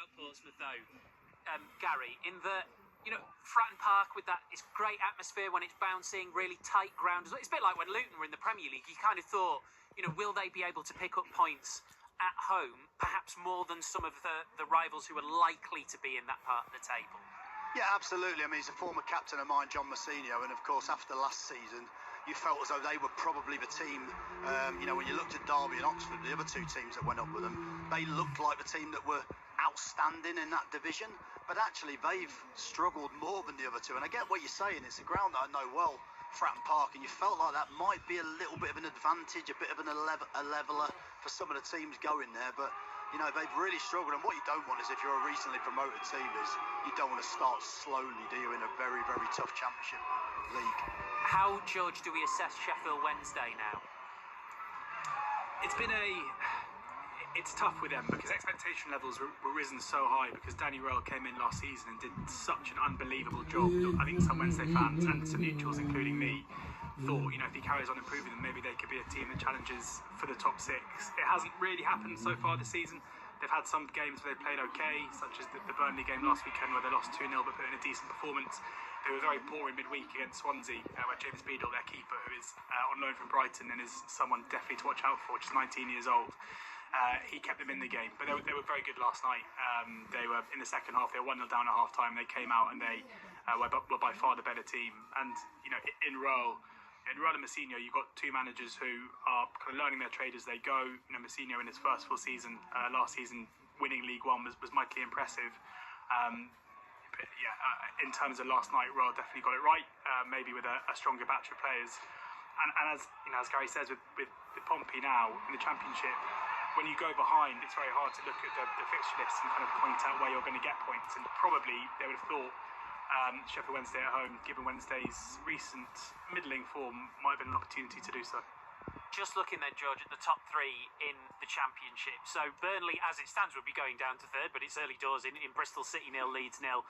at Portsmouth, though, Gary, in that, Fratton Park with that, it's great atmosphere when it's bouncing, really tight ground. It's a bit like when Luton were in the Premier League. You kind of thought, will they be able to pick up points at home, perhaps more than some of the rivals who are likely to be in that part of the table? Yeah, absolutely. I mean, he's a former captain of mine, John Mousinho, and of course, after last season, you felt as though they were probably the team, when you looked at Derby and Oxford, the other two teams that went up with them, they looked like the team that were outstanding in that division, but actually they've struggled more than the other two. And I get what you're saying, it's a ground that I know well, Fratton Park, and you felt like that might be a little bit of an advantage, a bit of a leveller for some of the teams going there, but they've really struggled. And what you don't want is, if you're a recently promoted team, is you don't want to start slowly, do you, in a very, very tough championship league. How, George, do we assess Sheffield Wednesday now? It's tough with them because expectation levels were risen so high because Danny Röhl came in last season and did such an unbelievable job. I think some Wednesday fans and some neutrals, including me, thought, if he carries on improving them, maybe they could be a team that challenges for the top six. It hasn't really happened so far this season. They've had some games where they played okay, such as the Burnley game last weekend where they lost 2-0 but put in a decent performance. They were very poor in midweek against Swansea, where James Beadle, their keeper, who is on loan from Brighton and is someone definitely to watch out for, just 19 years old. He kept them in the game, but they were very good last night. They were in the second half. They were 1-0 down at half time. They came out and they were by far the better team. And in Röhl and Mousinho, you've got two managers who are kind of learning their trade as they go. Mousinho in his first full season last season, winning League One was mightily impressive. In terms of last night, Röhl definitely got it right. Maybe with a stronger batch of players. And as Gary says, with Pompey now in the Championship, when you go behind, it's very hard to look at the fixture list and kind of point out where you're going to get points. And probably they would have thought Sheffield Wednesday at home, given Wednesday's recent middling form, might have been an opportunity to do so. Just looking then, George, at the top three in the Championship. So Burnley, as it stands, would be going down to third, but it's early doors in Bristol City 0, Leeds 0.